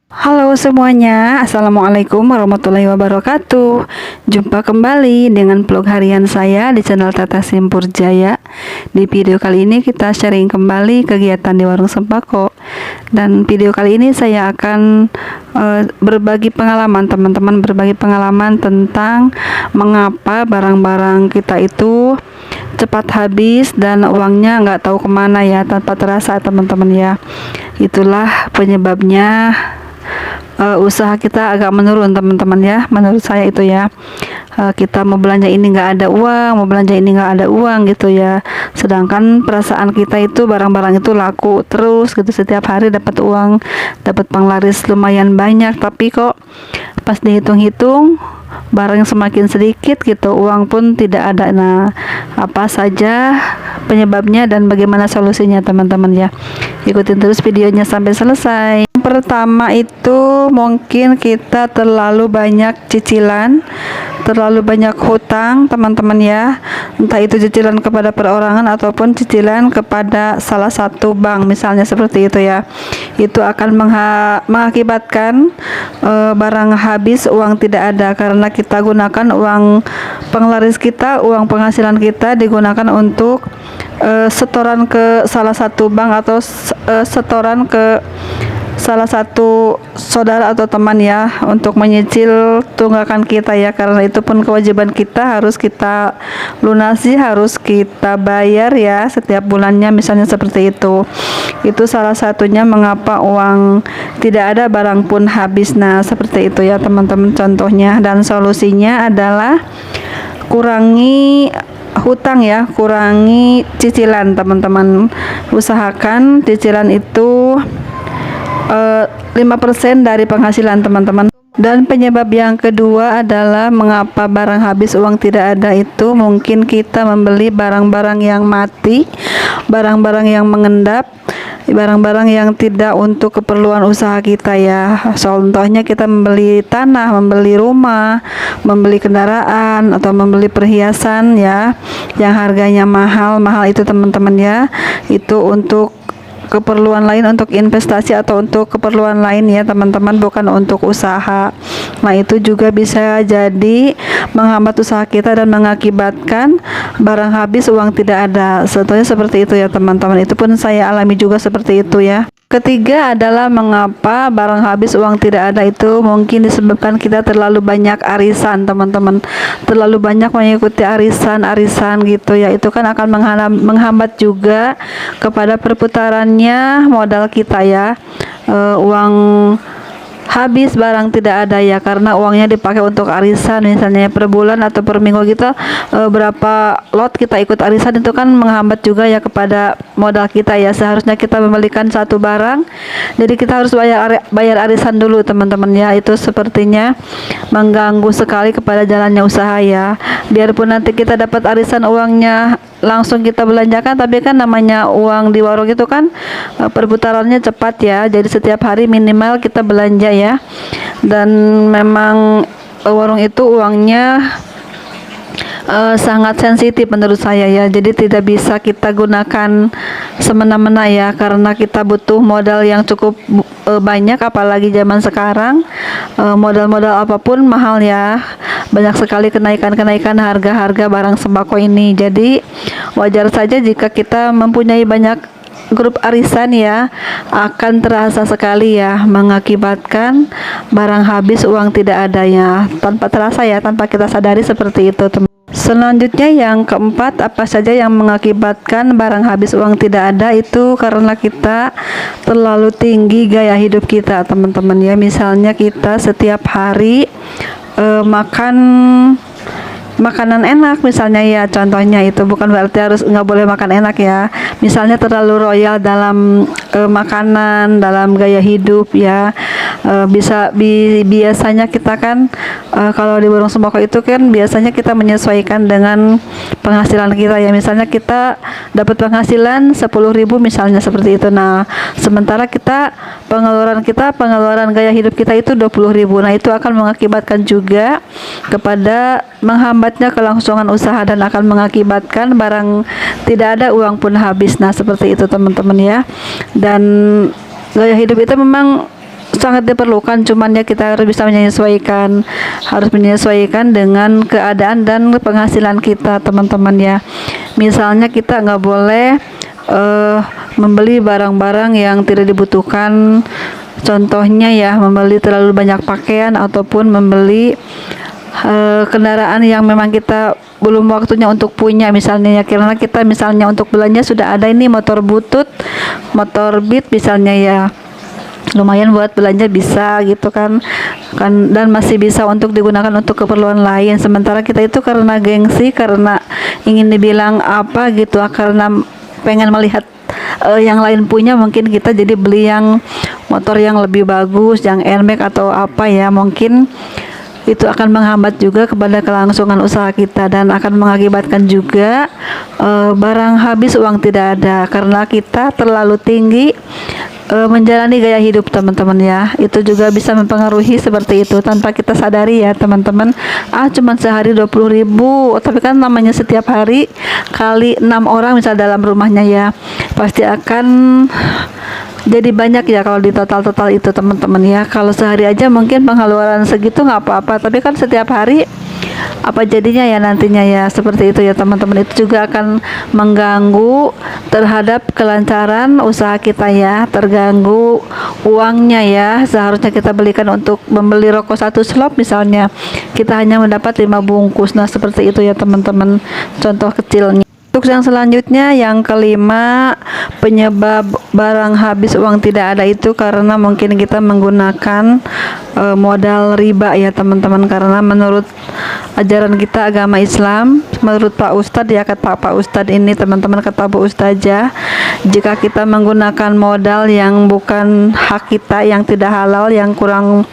Halo semuanya, Assalamualaikum warahmatullahi wabarakatuh. Jumpa kembali dengan vlog harian saya di channel Tata Simpur Jaya. Di video kali ini kita sharing kembali kegiatan di warung sembako. Dan video kali ini saya akan berbagi pengalaman, teman-teman, berbagi pengalaman tentang mengapa barang-barang kita itu cepat habis dan uangnya nggak tahu kemana ya, tanpa terasa, teman-teman ya. Itulah penyebabnya usaha kita agak menurun, teman-teman ya, menurut saya itu ya. Kita mau belanja ini nggak ada uang, mau belanja ini nggak ada uang gitu ya, sedangkan perasaan kita itu barang-barang itu laku terus gitu, setiap hari dapat uang, dapat penglaris lumayan banyak, tapi kok pas dihitung-hitung barang semakin sedikit gitu, uang pun tidak ada. Nah, apa saja penyebabnya dan bagaimana solusinya, teman-teman ya? Ikutin terus videonya sampai selesai. Pertama itu mungkin kita terlalu banyak cicilan, terlalu banyak hutang, teman-teman ya. Entah itu cicilan kepada perorangan ataupun cicilan kepada salah satu bank, misalnya seperti itu ya. Itu akan mengakibatkan barang habis, uang tidak ada, karena kita gunakan uang penglaris kita, uang penghasilan kita digunakan untuk setoran ke salah satu bank atau setoran ke salah satu saudara atau teman ya, untuk menyicil tunggakan kita ya, karena itu pun kewajiban kita, harus kita lunasi, harus kita bayar ya setiap bulannya, misalnya seperti itu. Itu salah satunya mengapa uang tidak ada, barang pun habis. Nah, seperti itu ya, teman-teman, contohnya. Dan solusinya adalah kurangi hutang ya, kurangi cicilan, teman-teman. Usahakan cicilan itu 5% dari penghasilan, teman-teman. Dan penyebab yang kedua adalah mengapa barang habis, uang tidak ada, itu mungkin kita membeli barang-barang yang mati, barang-barang yang mengendap, barang-barang yang tidak untuk keperluan usaha kita ya. Contohnya kita membeli tanah, membeli rumah, membeli kendaraan, atau membeli perhiasan ya, yang harganya mahal-mahal itu, teman-teman ya. Itu untuk keperluan lain, untuk investasi atau untuk keperluan lain ya, teman-teman, bukan untuk usaha. Nah, itu juga bisa jadi menghambat usaha kita dan mengakibatkan barang habis, uang tidak ada. Contohnya seperti itu ya, teman-teman. Itu pun saya alami juga seperti itu ya. Ketiga adalah mengapa barang habis, uang tidak ada, itu mungkin disebabkan kita terlalu banyak arisan, teman-teman. Terlalu banyak mengikuti arisan-arisan gitu ya. Itu kan akan menghambat juga kepada perputarannya modal kita ya. Uang habis, barang tidak ada ya, karena uangnya dipakai untuk arisan, misalnya per bulan atau per minggu kita berapa lot kita ikut arisan, itu kan menghambat juga ya kepada modal kita ya. Seharusnya kita membelikan satu barang, jadi kita harus bayar arisan dulu, teman-teman ya. Itu sepertinya mengganggu sekali kepada jalannya usaha ya. Biarpun nanti kita dapat arisan, uangnya langsung kita belanjakan, tapi kan namanya uang di warung itu kan perputarannya cepat ya, jadi setiap hari minimal kita belanja ya. Dan memang warung itu uangnya sangat sensitif menurut saya ya, jadi tidak bisa kita gunakan semena-mena ya, karena kita butuh modal yang cukup banyak, apalagi zaman sekarang modal-modal apapun mahal ya, banyak sekali kenaikan harga-harga barang sembako ini. Jadi wajar saja jika kita mempunyai banyak grup arisan ya, akan terasa sekali ya, mengakibatkan barang habis, uang tidak adanya, tanpa terasa ya, tanpa kita sadari seperti itu, teman. Selanjutnya yang keempat, apa saja yang mengakibatkan barang habis, uang tidak ada, itu karena kita terlalu tinggi gaya hidup kita, teman-teman ya. Misalnya kita setiap hari makan makanan enak, misalnya ya, contohnya itu bukan berarti harus nggak boleh makan enak ya. Misalnya terlalu royal dalam makanan, dalam gaya hidup ya. Biasanya kita kan kalau di warung sembako itu kan biasanya kita menyesuaikan dengan penghasilan kita ya. Misalnya kita dapat penghasilan 10.000 misalnya seperti itu. Nah, sementara pengeluaran gaya hidup kita itu 20.000. Nah, itu akan mengakibatkan juga kepada menghambatnya kelangsungan usaha dan akan mengakibatkan barang tidak ada, uang pun habis. Nah, seperti itu, teman-teman ya. Dan gaya hidup itu memang sangat diperlukan, cuman ya kita harus bisa menyesuaikan dengan keadaan dan penghasilan kita, teman-teman ya. Misalnya kita nggak boleh membeli barang-barang yang tidak dibutuhkan, contohnya ya membeli terlalu banyak pakaian ataupun membeli kendaraan yang memang kita belum waktunya untuk punya, misalnya ya, karena kita misalnya untuk belanja sudah ada ini motor butut, motor beat misalnya ya, lumayan buat belanja bisa gitu kan dan masih bisa untuk digunakan untuk keperluan lain. Sementara kita itu karena gengsi, karena ingin dibilang apa gitu, karena pengen melihat yang lain punya, mungkin kita jadi beli yang motor yang lebih bagus, yang airbag atau apa ya, mungkin itu akan menghambat juga kepada kelangsungan usaha kita dan akan mengakibatkan juga barang habis uang tidak ada, karena kita terlalu tinggi menjalani gaya hidup, teman-teman ya. Itu juga bisa mempengaruhi seperti itu tanpa kita sadari ya, teman-teman. Cuman sehari 20.000, tapi kan namanya setiap hari kali 6 orang misal dalam rumahnya ya, pasti akan jadi banyak ya kalau di total itu, teman-teman ya. Kalau sehari aja mungkin pengeluaran segitu nggak apa-apa, tapi kan setiap hari apa jadinya ya nantinya ya, seperti itu ya, teman-teman. Itu juga akan mengganggu terhadap kelancaran usaha kita ya, terganggu uangnya ya. Seharusnya kita belikan untuk membeli rokok 1 slop misalnya, kita hanya mendapat 5 bungkus. Nah seperti itu ya, teman-teman, contoh kecilnya. Untuk yang selanjutnya, yang kelima, penyebab barang habis uang tidak ada itu karena mungkin kita menggunakan modal riba ya, teman-teman. Karena menurut ajaran kita agama Islam, menurut Pak Ustadz ya, kata Pak Ustadz ini, teman-teman, kata Bu Ustazah, jika kita menggunakan modal yang bukan hak kita, yang tidak halal, yang kurang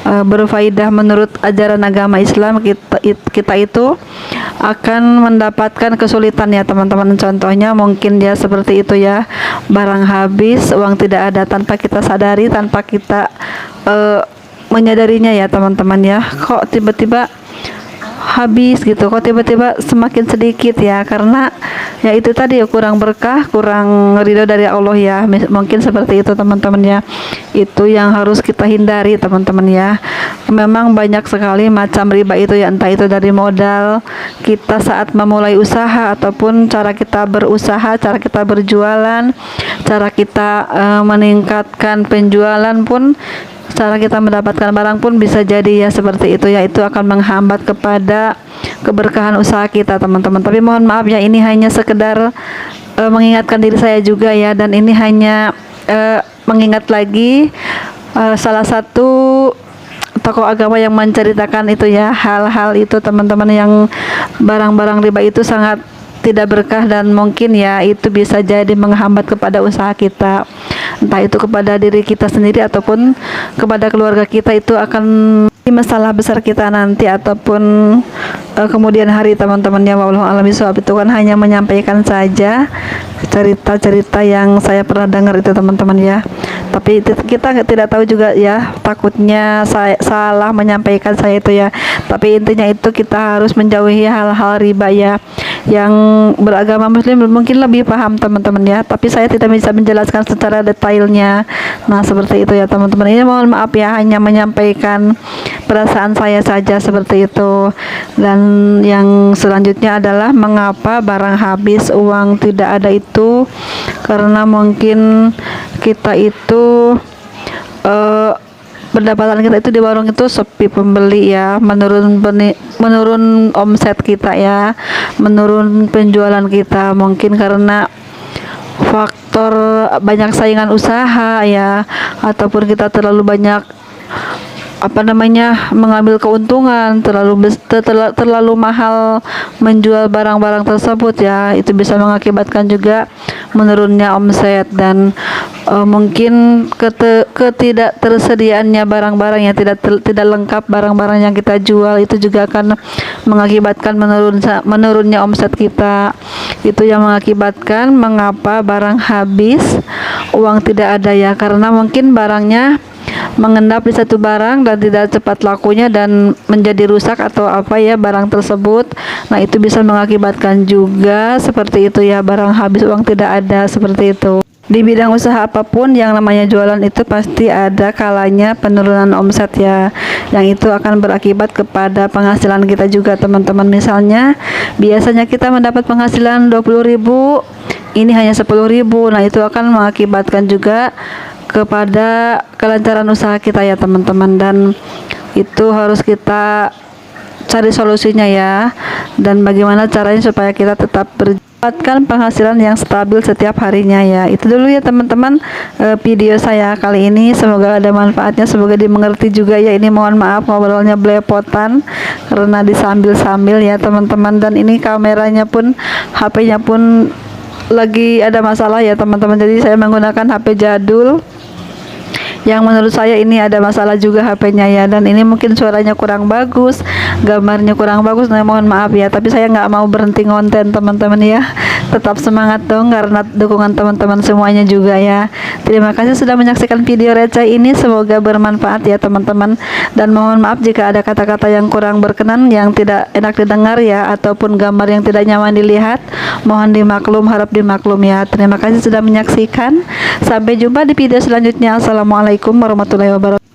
berfaidah menurut ajaran agama Islam, kita itu akan mendapatkan kesulitan ya, teman-teman. Contohnya mungkin dia seperti itu ya, barang habis uang tidak ada tanpa kita sadari, tanpa kita menyadarinya ya, teman-teman ya. Kok tiba-tiba habis gitu, kok tiba-tiba semakin sedikit ya, karena ya itu tadi ya, kurang berkah, kurang ridho dari Allah ya, mungkin seperti itu, teman-teman ya. Itu yang harus kita hindari, teman-teman ya. Memang banyak sekali macam riba itu ya, entah itu dari modal kita saat memulai usaha, ataupun cara kita berusaha, cara kita berjualan, cara kita meningkatkan penjualan pun, cara kita mendapatkan barang pun bisa jadi ya seperti itu ya. Itu akan menghambat kepada keberkahan usaha kita, teman-teman. Tapi mohon maaf ya, ini hanya sekedar mengingatkan diri saya juga ya, dan ini hanya mengingat lagi salah satu tokoh agama yang menceritakan itu ya, hal-hal itu, teman-teman, yang barang-barang riba itu sangat tidak berkah dan mungkin ya itu bisa jadi menghambat kepada usaha kita, entah itu kepada diri kita sendiri ataupun kepada keluarga kita. Itu akan masalah besar kita nanti ataupun kemudian hari, teman-teman ya. Wallahu a'lam bishawab. Itu kan hanya menyampaikan saja cerita-cerita yang saya pernah dengar itu, teman-teman ya. Tapi kita tidak tahu juga ya, takutnya saya salah menyampaikan saya itu ya. Tapi intinya itu kita harus menjauhi hal-hal riba ya. Yang beragama muslim mungkin lebih paham, teman-teman ya, tapi saya tidak bisa menjelaskan secara detailnya. Nah seperti itu ya, teman-teman. Ini mohon maaf ya, hanya menyampaikan perasaan saya saja seperti itu. Dan yang selanjutnya adalah mengapa barang habis uang tidak ada itu karena mungkin kita itu pendapatan kita itu di warung itu sepi pembeli ya, menurun omset kita ya, menurun penjualan kita, mungkin karena faktor banyak saingan usaha ya, ataupun kita terlalu banyak mengambil keuntungan, terlalu mahal menjual barang-barang tersebut ya. Itu bisa mengakibatkan juga menurunnya omset dan mungkin ketidaktersediaannya barang-barang yang tidak lengkap, barang-barang yang kita jual itu juga akan mengakibatkan menurunnya omset kita. Itu yang mengakibatkan mengapa barang habis uang tidak ada ya, karena mungkin barangnya mengendap di satu barang dan tidak cepat lakunya dan menjadi rusak atau apa ya barang tersebut. Nah itu bisa mengakibatkan juga seperti itu ya, barang habis uang tidak ada, seperti itu. Di bidang usaha apapun yang namanya jualan itu pasti ada kalanya penurunan omset ya, yang itu akan berakibat kepada penghasilan kita juga teman-teman. Misalnya biasanya kita mendapat penghasilan 20.000, ini hanya 10.000. Nah itu akan mengakibatkan juga kepada kelancaran usaha kita ya teman-teman, dan itu harus kita cari solusinya ya, dan bagaimana caranya supaya kita tetap mendapatkan penghasilan yang stabil setiap harinya ya. Itu dulu ya teman-teman video saya kali ini, semoga ada manfaatnya, semoga dimengerti juga ya. Ini mohon maaf ngobrolnya belepotan karena disambil-sambil ya teman-teman, dan ini kameranya pun HP-nya pun lagi ada masalah ya teman-teman, jadi saya menggunakan HP jadul yang menurut saya ini ada masalah juga HP-nya ya, dan ini mungkin suaranya kurang bagus, gambarnya kurang bagus, nah mohon maaf ya, tapi saya nggak mau berhenti ngonten teman-teman ya. Tetap semangat dong karena dukungan teman-teman semuanya juga ya. Terima kasih sudah menyaksikan video receh ini, semoga bermanfaat ya teman-teman, dan mohon maaf jika ada kata-kata yang kurang berkenan, yang tidak enak didengar ya, ataupun gambar yang tidak nyaman dilihat, mohon dimaklum, harap dimaklum ya. Terima kasih sudah menyaksikan, sampai jumpa di video selanjutnya. Assalamualaikum warahmatullahi wabarakatuh.